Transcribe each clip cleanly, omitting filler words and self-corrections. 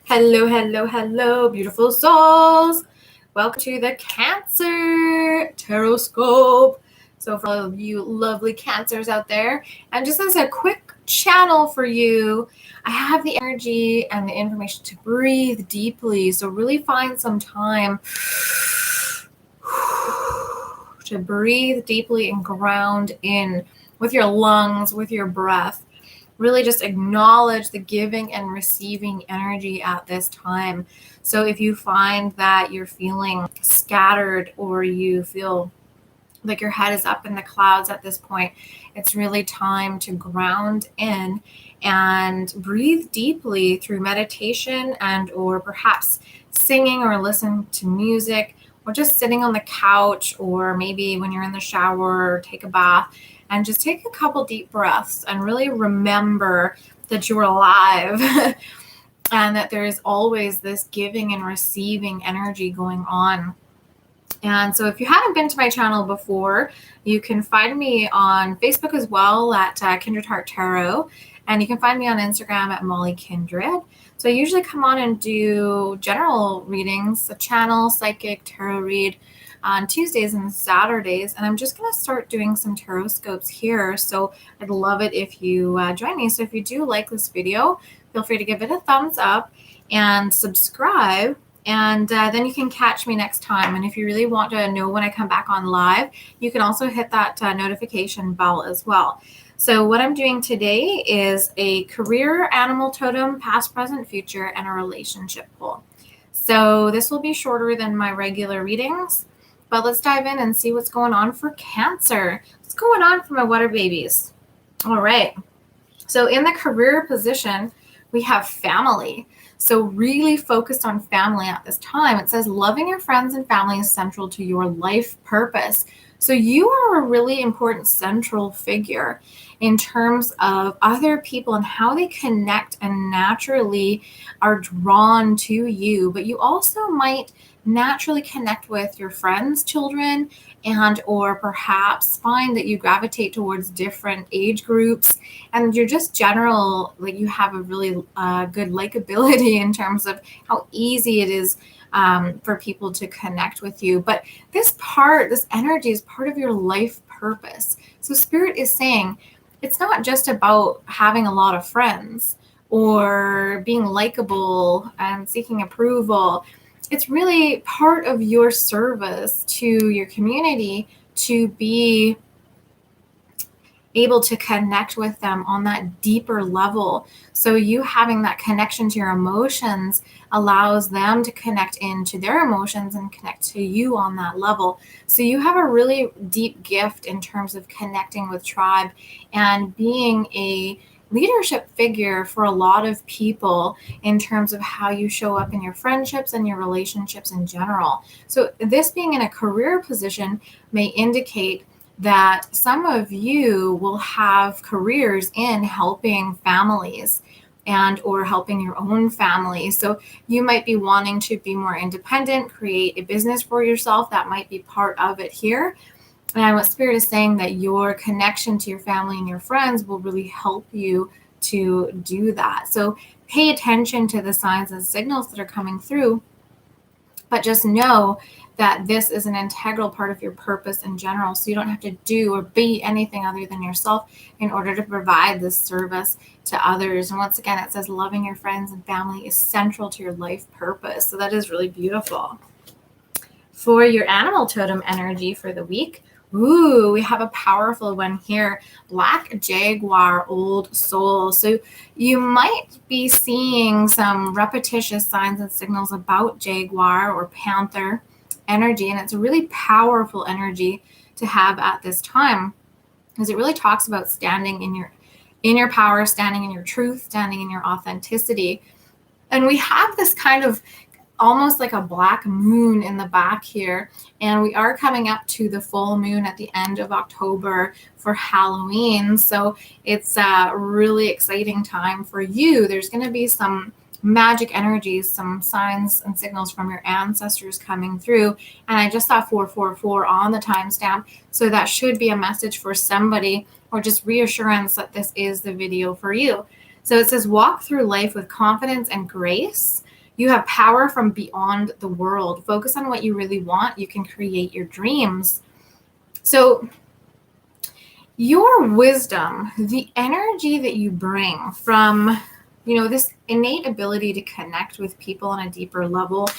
Hello, hello, hello, beautiful souls. Welcome to the Cancer Tarotscope. So for all of you lovely Cancers out there, and just as a quick channel for you, I have the energy and the information to breathe deeply. So really find some time to breathe deeply and ground in with your lungs, with your breath. Really just acknowledge the giving and receiving energy at this time. So if you find that you're feeling scattered or you feel like your head is up in the clouds at this point, it's really time to ground in and breathe deeply through meditation and or perhaps singing or listen to music, or just sitting on the couch, or maybe when you're in the shower or take a bath, and just take a couple deep breaths and really remember that you're alive and that there is always this giving and receiving energy going on. And so if you haven't been to my channel before, you can find me on Facebook as well at Kindred Heart Tarot, and you can find me on Instagram at Mollie Kindred. So I usually come on and do general readings, a channel, psychic, tarot read on Tuesdays and Saturdays, and I'm just going to start doing some Tarotscopes here. So I'd love it if you join me. So if you do like this video, feel free to give it a thumbs up and subscribe. And then you can catch me next time. And if you really want to know when I come back on live, you can also hit that notification bell as well. So what I'm doing today is a career, animal totem, past, present, future, and a relationship pull. So this will be shorter than my regular readings, but let's dive in and see what's going on for Cancer. What's going on for my water babies? All right. So in the career position, we have family. So really focused on family at this time. It says loving your friends and family is central to your life purpose. So you are a really important central figure in terms of other people and how they connect and naturally are drawn to you. But you also might naturally connect with your friends' children, and or perhaps find that you gravitate towards different age groups, and you're just general, like you have a really good likability in terms of how easy it is for people to connect with you. But this energy is part of your life purpose. So Spirit is saying it's not just about having a lot of friends or being likable and seeking approval. It's really part of your service to your community to be able to connect with them on that deeper level. So you having that connection to your emotions allows them to connect into their emotions and connect to you on that level. So you have a really deep gift in terms of connecting with tribe and being a leadership figure for a lot of people in terms of how you show up in your friendships and your relationships in general. So this being in a career position may indicate that some of you will have careers in helping families and or helping your own family. So you might be wanting to be more independent, create a business for yourself. That might be part of it here. And what Spirit is saying that your connection to your family and your friends will really help you to do that. So pay attention to the signs and signals that are coming through, but just know that this is an integral part of your purpose in general. So you don't have to do or be anything other than yourself in order to provide this service to others. And once again, it says loving your friends and family is central to your life purpose. So that is really beautiful. For your animal totem energy for the week, ooh, we have a powerful one here. Black Jaguar, Old Soul. So you might be seeing some repetitious signs and signals about Jaguar or Panther energy. And it's a really powerful energy to have at this time, because it really talks about standing in your power, standing in your truth, standing in your authenticity. And we have this kind of almost like a black moon in the back here. And we are coming up to the full moon at the end of October for Halloween. So it's a really exciting time for you. There's going to be some magic energies, some signs and signals from your ancestors coming through. And I just saw 444 on the timestamp. So that should be a message for somebody, or just reassurance that this is the video for you. So it says, walk through life with confidence and grace. You have power from beyond the world. Focus on what you really want. You can create your dreams. So your wisdom, the energy that you bring from, this innate ability to connect with people on a deeper level,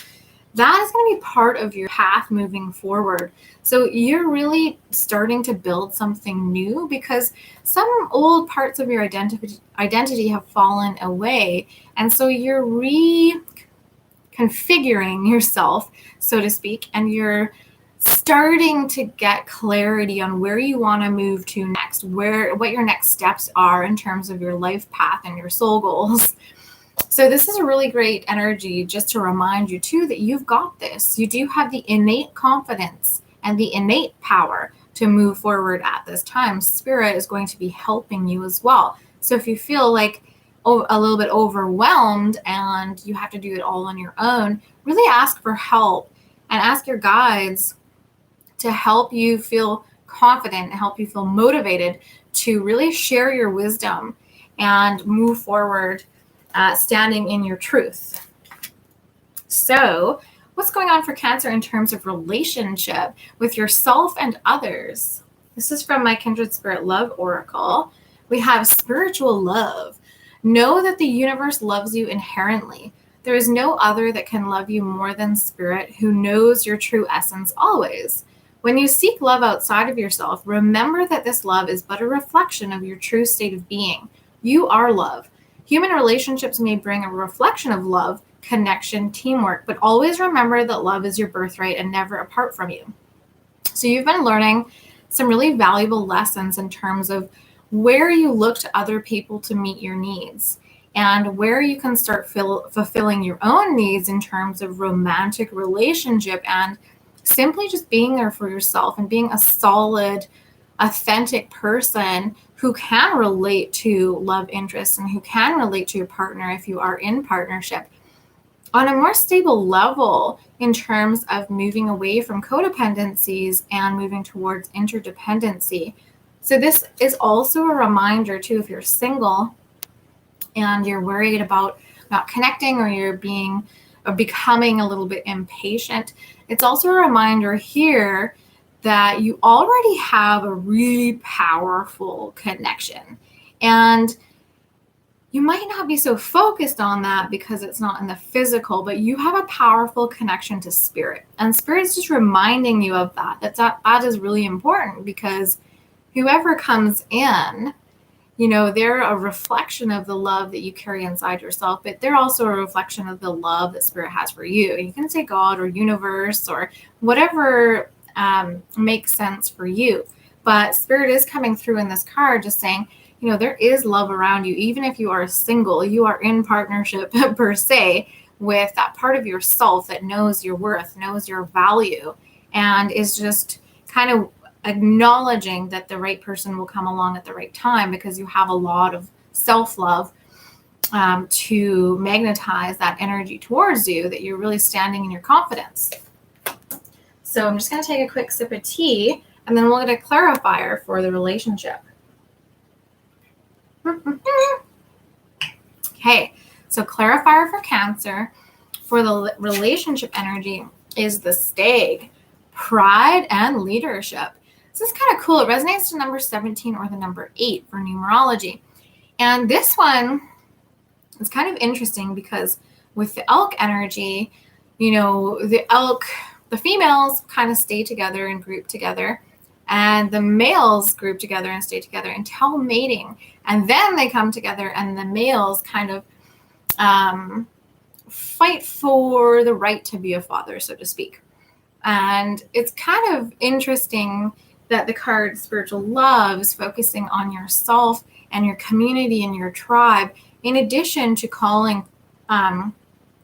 that is going to be part of your path moving forward. So you're really starting to build something new because some old parts of your identity have fallen away. And so you're reconfiguring yourself, so to speak, and you're starting to get clarity on where you want to move to next, what your next steps are in terms of your life path and your soul goals. So this is a really great energy just to remind you too that you've got this. You do have the innate confidence and the innate power to move forward at this time. Spirit is going to be helping you as well. So if you feel like a little bit overwhelmed and you have to do it all on your own, really ask for help and ask your guides to help you feel confident and help you feel motivated to really share your wisdom and move forward, standing in your truth. So what's going on for Cancer in terms of relationship with yourself and others? This is from my Kindred Spirit Love Oracle. We have spiritual love. Know that the universe loves you inherently. There is no other that can love you more than Spirit, who knows your true essence always. When you seek love outside of yourself, remember that this love is but a reflection of your true state of being. You are love. Human relationships may bring a reflection of love, connection, teamwork, but always remember that love is your birthright and never apart from you. So you've been learning some really valuable lessons in terms of where you look to other people to meet your needs and where you can start fulfilling your own needs in terms of romantic relationship and simply just being there for yourself and being a solid, authentic person who can relate to love interests and who can relate to your partner if you are in partnership on a more stable level in terms of moving away from codependencies and moving towards interdependency. So this is also a reminder too, if you're single and you're worried about not connecting or you're becoming a little bit impatient, it's also a reminder here that you already have a really powerful connection. And you might not be so focused on that because it's not in the physical, but you have a powerful connection to Spirit. And Spirit's just reminding you of that. That is really important because whoever comes in, they're a reflection of the love that you carry inside yourself, but they're also a reflection of the love that Spirit has for you. You can say God or universe or whatever makes sense for you. But Spirit is coming through in this card just saying, there is love around you. Even if you are single, you are in partnership per se with that part of yourself that knows your worth, knows your value, and is just kind of acknowledging that the right person will come along at the right time because you have a lot of self-love to magnetize that energy towards you, that you're really standing in your confidence. So I'm just going to take a quick sip of tea and then we'll get a clarifier for the relationship. Okay, so clarifier for Cancer for the relationship energy is the Stag, pride and leadership. This is kind of cool. It resonates to number 17 or the number 8 for numerology. And this one is kind of interesting because with the elk energy, the females kind of stay together and group together, and the males group together and stay together until mating. And then they come together and the males kind of fight for the right to be a father, so to speak. And it's kind of interesting that the card Spiritual Love is focusing on yourself and your community and your tribe, in addition to calling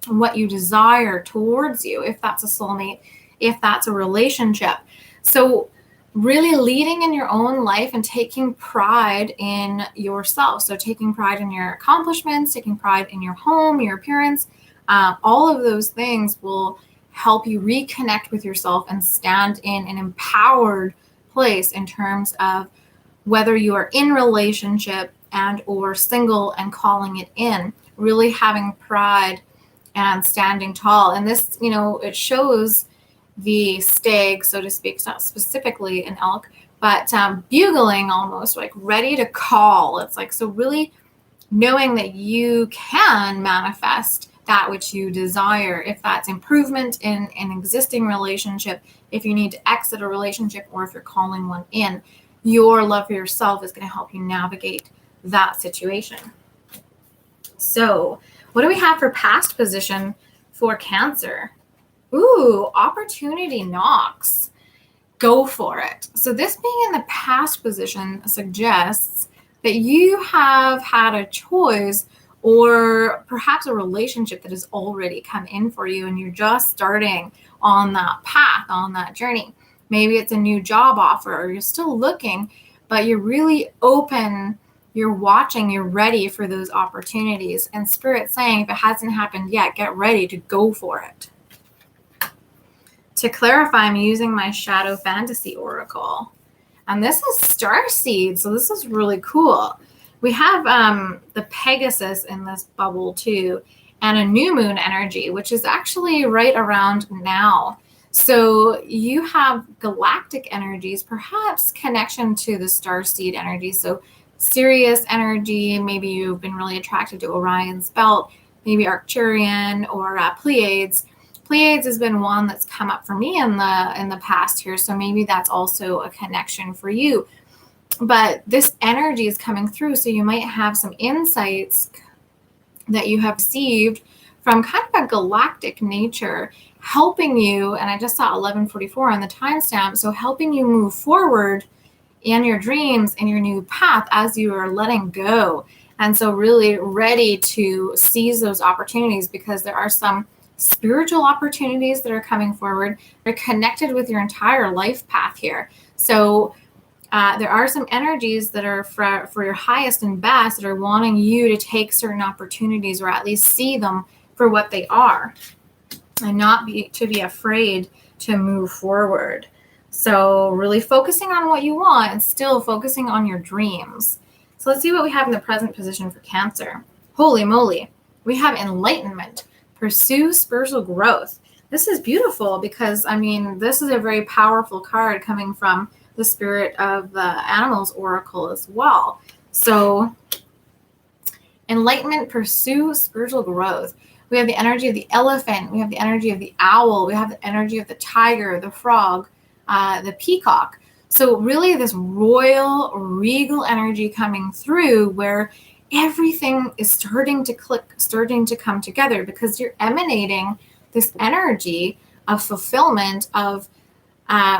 what you desire towards you, if that's a soulmate, if that's a relationship. So really leading in your own life and taking pride in yourself. So taking pride in your accomplishments, taking pride in your home, your appearance, all of those things will help you reconnect with yourself and stand in an empowered place in terms of whether you are in relationship and or single and calling it in, really having pride and standing tall. And this, it shows the stag, so to speak. It's not specifically an elk, but bugling almost, like ready to call. It's like, so really knowing that you can manifest that which you desire, if that's improvement in an existing relationship, if you need to exit a relationship, or if you're calling one in, your love for yourself is going to help you navigate that situation. So what do we have for past position for Cancer? Ooh, opportunity knocks. Go for it. So this being in the past position suggests that you have had a choice, or perhaps a relationship that has already come in for you, and you're just starting on that path, on that journey. Maybe it's a new job offer, or you're still looking, but you're really open, you're watching, you're ready for those opportunities. And Spirit's saying, if it hasn't happened yet, get ready to go for it. To clarify, I'm using my Shadow Fantasy Oracle. And this is Starseed, so this is really cool. We have the Pegasus in this bubble too, and a new moon energy, which is actually right around now. So you have galactic energies, perhaps connection to the Starseed energy. So Sirius energy, maybe you've been really attracted to Orion's belt, maybe Arcturian or Pleiades. Pleiades has been one that's come up for me in the past here, so maybe that's also a connection for you. But this energy is coming through, so you might have some insights that you have received from kind of a galactic nature, helping you, and I just saw 11:44 on the timestamp, so helping you move forward in your dreams and your new path as you are letting go. And so really ready to seize those opportunities, because there are some spiritual opportunities that are coming forward. They're connected with your entire life path here. So there are some energies that are for your highest and best, that are wanting you to take certain opportunities, or at least see them for what they are, and not be afraid to move forward. So really focusing on what you want and still focusing on your dreams. So let's see what we have in the present position for Cancer. Holy moly. We have enlightenment. Pursue spiritual growth. This is beautiful, because, this is a very powerful card coming from the Spirit of the Animals Oracle as well. So enlightenment, pursue spiritual growth. We have the energy of the elephant. We have the energy of the owl. We have the energy of the tiger, the frog, the peacock. So really this royal, regal energy coming through, where everything is starting to click, starting to come together, because you're emanating this energy of fulfillment, of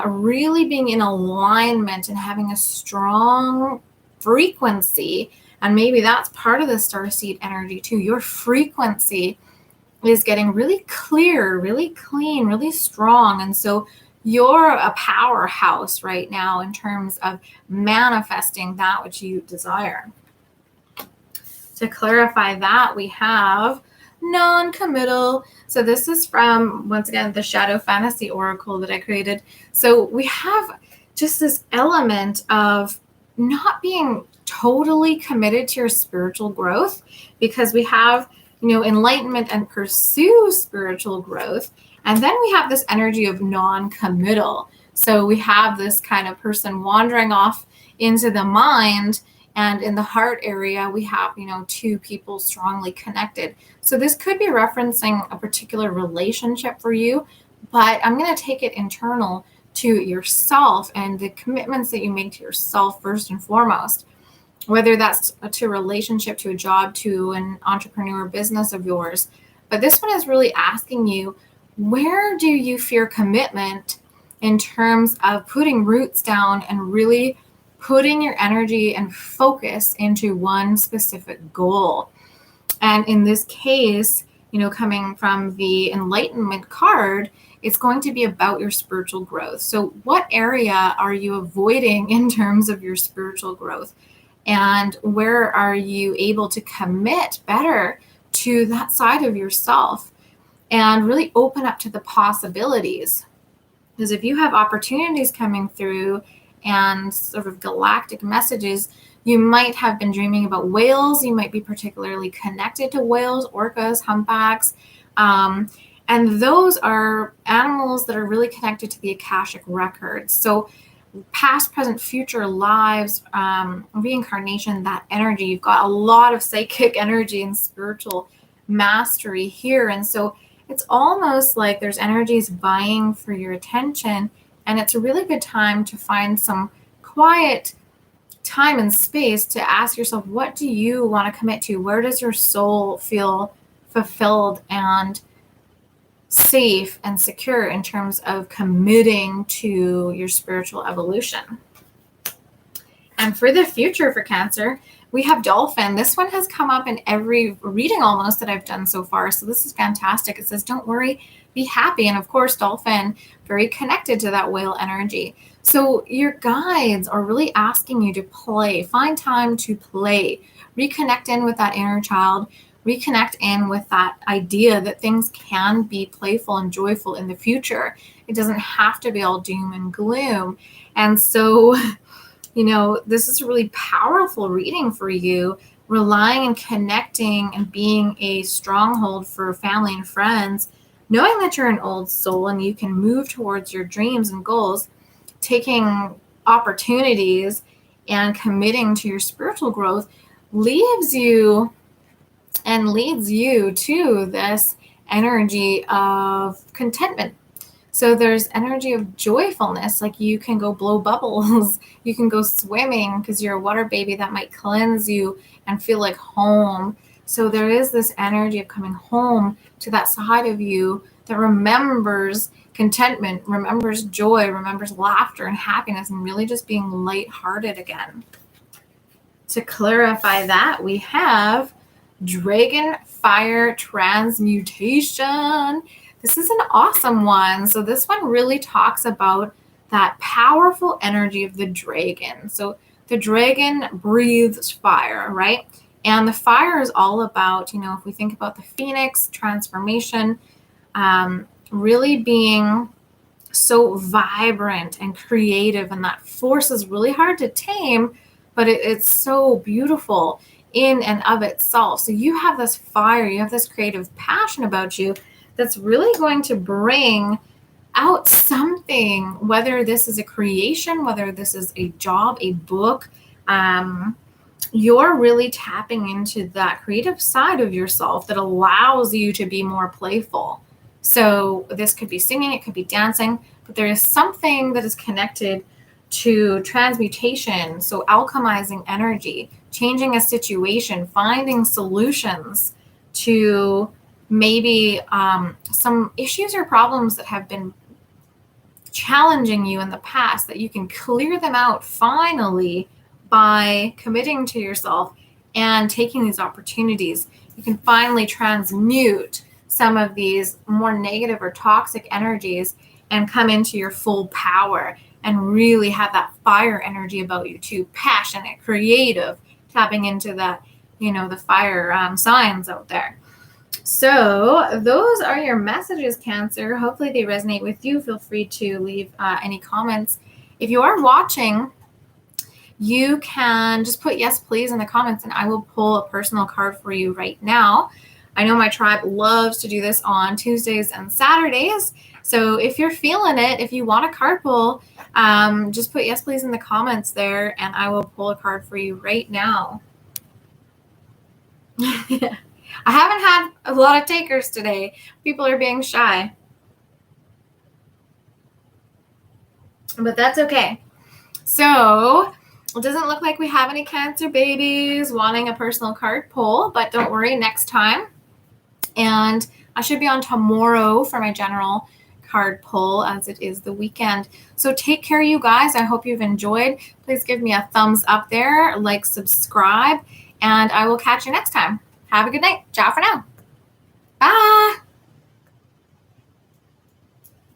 really being in alignment and having a strong frequency. And maybe that's part of the starseed energy too. Your frequency is getting really clear, really clean, really strong. And so you're a powerhouse right now in terms of manifesting that which you desire. To clarify that, we have non-committal. So this is from, once again, the Shadow Fantasy Oracle that I created. So we have just this element of not being totally committed to your spiritual growth, because we have, enlightenment and pursue spiritual growth. And then we have this energy of non-committal. So we have this kind of person wandering off into the mind, and in the heart area, we have, two people strongly connected. So this could be referencing a particular relationship for you, but I'm going to take it internal to yourself and the commitments that you make to yourself first and foremost, whether that's to a relationship, to a job, to an entrepreneur business of yours. But this one is really asking you, where do you fear commitment in terms of putting roots down and really putting your energy and focus into one specific goal? And in this case, coming from the enlightenment card, it's going to be about your spiritual growth. So what area are you avoiding in terms of your spiritual growth? And where are you able to commit better to that side of yourself and really open up to the possibilities? Because if you have opportunities coming through and sort of galactic messages, you might have been dreaming about whales. You might be particularly connected to whales, orcas, humpbacks. And those are animals that are really connected to the Akashic records. So past, present, future lives, reincarnation, that energy, you've got a lot of psychic energy and spiritual mastery here. And so it's almost like there's energies vying for your attention. And it's a really good time to find some quiet time and space to ask yourself, what do you want to commit to? Where does your soul feel fulfilled and safe and secure in terms of committing to your spiritual evolution? And for the future for Cancer, we have Dolphin. This one has come up in every reading almost that I've done so far. So this is fantastic. It says, don't worry, be happy. And of course, Dolphin, very connected to that whale energy. So your guides are really asking you to play, find time to play, reconnect in with that inner child, reconnect in with that idea that things can be playful and joyful in the future. It doesn't have to be all doom and gloom. And so, this is a really powerful reading for you, relying and connecting and being a stronghold for family and friends, knowing that you're an old soul and you can move towards your dreams and goals, taking opportunities and committing to your spiritual growth leaves you and leads you to this energy of contentment. So there's energy of joyfulness, like you can go blow bubbles, you can go swimming because you're a water baby, that might cleanse you and feel like home. So there is this energy of coming home to that side of you that remembers contentment, remembers joy, remembers laughter and happiness, and really just being lighthearted again. To clarify that, we have Dragon Fire Transmutation. This is an awesome one. So this one really talks about that powerful energy of the dragon. So the dragon breathes fire, right? And the fire is all about, if we think about the phoenix transformation, really being so vibrant and creative, and that force is really hard to tame, but it's so beautiful in and of itself. So you have this fire, you have this creative passion about you that's really going to bring out something, whether this is a creation, whether this is a job, a book. You're really tapping into that creative side of yourself that allows you to be more playful. So this could be singing, it could be dancing, but there is something that is connected to transmutation. So alchemizing energy, changing a situation, finding solutions to maybe some issues or problems that have been challenging you in the past, that you can clear them out finally by committing to yourself and taking these opportunities. You can finally transmute some of these more negative or toxic energies and come into your full power and really have that fire energy about you too, passionate, creative, tapping into that, the fire signs out there. So those are your messages, Cancer. Hopefully they resonate with you. Feel free to leave any comments. If you are watching, you can just put yes, please in the comments, and I will pull a personal card for you right now. I know my tribe loves to do this on Tuesdays and Saturdays. So if you're feeling it, if you want a card pull, just put yes, please in the comments there, and I will pull a card for you right now. I haven't had a lot of takers today. People are being shy. But that's okay. So it doesn't look like we have any Cancer babies wanting a personal card pull, but don't worry, next time. And I should be on tomorrow for my general card pull, as it is the weekend. So take care, you guys. I hope you've enjoyed. Please give me a thumbs up there, like, subscribe, and I will catch you next time. Have a good night. Ciao for now. Bye.